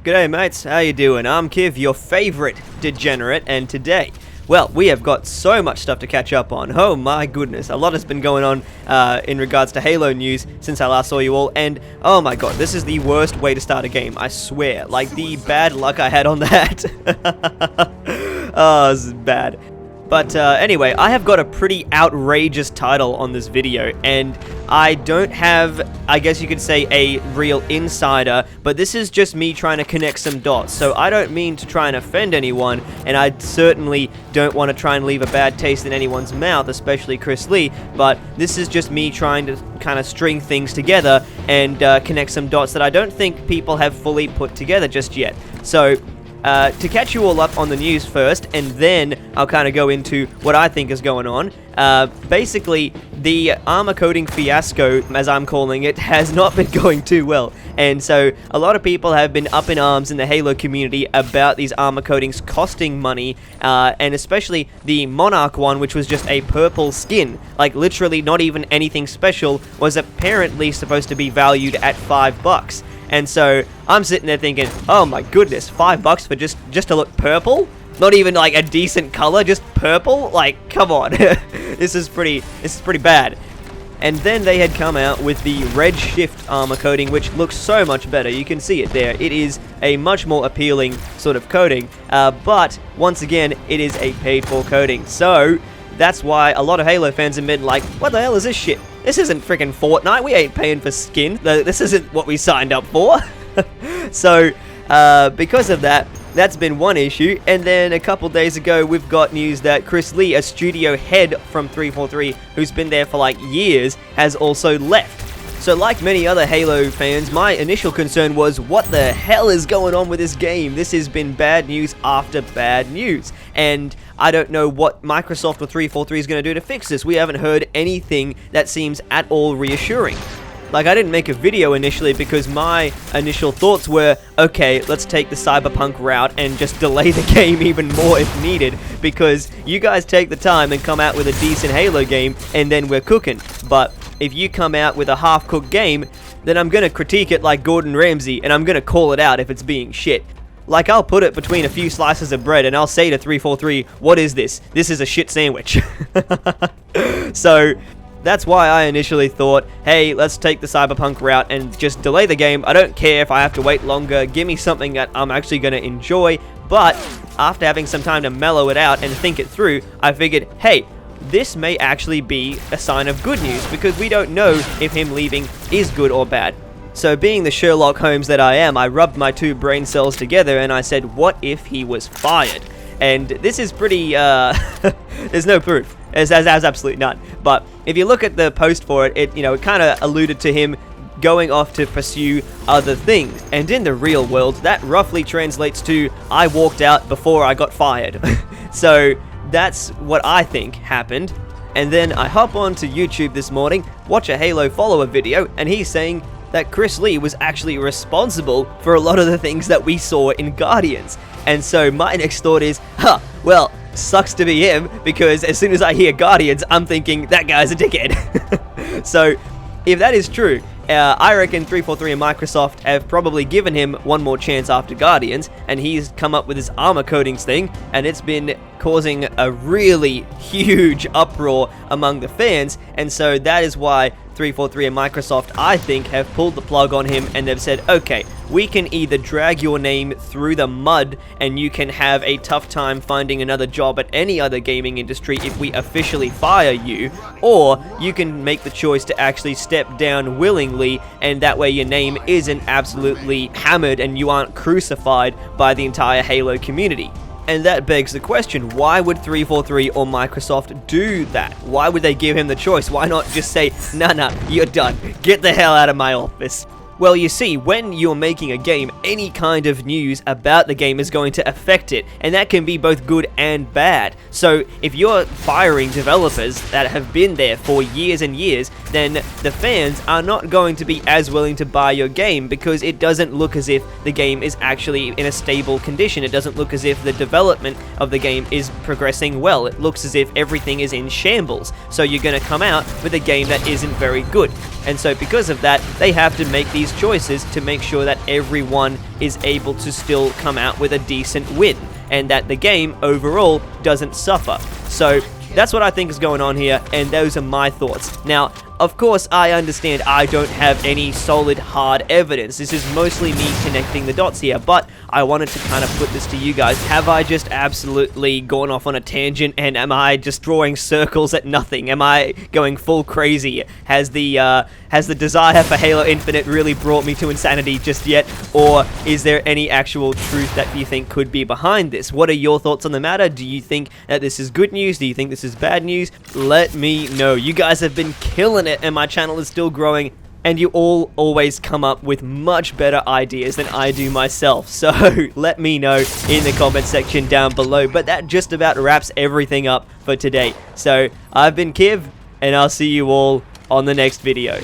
G'day mates, how you doing? I'm Kiv, your favourite degenerate, and today, well, we have got so much stuff to catch up on. Oh my goodness, a lot has been going on in regards to Halo news since I last saw you all, and oh my god, this is the worst way to start a game, I swear. Like, the bad luck I had on that. Oh, this is bad. But anyway, I have got a pretty outrageous title on this video, and I don't have, I guess you could say, a real insider, but this is just me trying to connect some dots, so I don't mean to try and offend anyone, and I certainly don't want to try and leave a bad taste in anyone's mouth, especially Chris Lee, but this is just me trying to kind of string things together and connect some dots that I don't think people have fully put together just yet. So, to catch you all up on the news first, and then I'll kind of go into what I think is going on. Basically, the armor coating fiasco, as I'm calling it, has not been going too well. And so, a lot of people have been up in arms in the Halo community about these armor coatings costing money, and especially the Monarch one, which was just a purple skin. Like, literally not even anything special, was apparently supposed to be valued at $5. And so, I'm sitting there thinking, oh my goodness, $5 for just to look purple? Not even like a decent color, just purple? Like, come on. This is pretty bad. And then they had come out with the Red Shift armor coating, which looks so much better. You can see it there. It is a much more appealing sort of coating. But, once again, it is a paid-for coating. So, that's why a lot of Halo fans have been like, what the hell is this shit? This isn't freaking Fortnite, we ain't paying for skin. This isn't what we signed up for. So, because of that, that's been one issue. And then a couple days ago, we've got news that Chris Lee, a studio head from 343, who's been there for like years, has also left. So like many other Halo fans, my initial concern was, what the hell is going on with this game? This has been bad news after bad news. And I don't know what Microsoft or 343 is going to do to fix this. We haven't heard anything that seems at all reassuring. Like, I didn't make a video initially because my initial thoughts were, okay, let's take the Cyberpunk route and just delay the game even more if needed, because you guys take the time and come out with a decent Halo game, and then we're cooking. But if you come out with a half-cooked game, then I'm gonna critique it like Gordon Ramsay, and I'm gonna call it out if it's being shit. Like, I'll put it between a few slices of bread, and I'll say to 343, what is this? This is a shit sandwich. So, that's why I initially thought, hey, let's take the Cyberpunk route and just delay the game. I don't care if I have to wait longer. Give me something that I'm actually going to enjoy. But after having some time to mellow it out and think it through, I figured, hey, this may actually be a sign of good news, because we don't know if him leaving is good or bad. So being the Sherlock Holmes that I am, I rubbed my two brain cells together and I said, what if he was fired? And this is pretty, there's no proof. There's absolutely none. But if you look at the post for it, it kind of alluded to him going off to pursue other things. And in the real world, that roughly translates to, I walked out before I got fired. So that's what I think happened. And then I hop onto YouTube this morning, watch a Halo follower video, and he's saying that Chris Lee was actually responsible for a lot of the things that we saw in Guardians. And so my next thought is, well, sucks to be him, because as soon as I hear Guardians, I'm thinking, that guy's a dickhead. So, if that is true, I reckon 343 and Microsoft have probably given him one more chance after Guardians, and he's come up with his armor coatings thing, and it's been causing a really huge uproar among the fans, and so that is why 343 and Microsoft, I think, have pulled the plug on him, and they've said, okay, we can either drag your name through the mud and you can have a tough time finding another job at any other gaming industry if we officially fire you, or you can make the choice to actually step down willingly, and that way your name isn't absolutely hammered and you aren't crucified by the entire Halo community. And that begs the question, why would 343 or Microsoft do that? Why would they give him the choice? Why not just say, nah, you're done. Get the hell out of my office. Well, you see, when you're making a game, any kind of news about the game is going to affect it, and that can be both good and bad. So, if you're firing developers that have been there for years and years, then the fans are not going to be as willing to buy your game, because it doesn't look as if the game is actually in a stable condition. It doesn't look as if the development of the game is progressing well. It looks as if everything is in shambles. So you're going to come out with a game that isn't very good. And so because of that, they have to make these choices to make sure that everyone is able to still come out with a decent win, and that the game overall doesn't suffer. So that's what I think is going on here, and those are my thoughts. Now, of course, I understand I don't have any solid, hard evidence. This is mostly me connecting the dots here, but I wanted to kind of put this to you guys. Have I just absolutely gone off on a tangent, and am I just drawing circles at nothing? Am I going full crazy? Has the desire for Halo Infinite really brought me to insanity just yet? Or is there any actual truth that you think could be behind this? What are your thoughts on the matter? Do you think that this is good news? Do you think this is bad news? Let me know. You guys have been killing it, and my channel is still growing, and you all always come up with much better ideas than I do myself. So let me know in the comment section down below. But that just about wraps everything up for today. So I've been Kiv, and I'll see you all on the next video.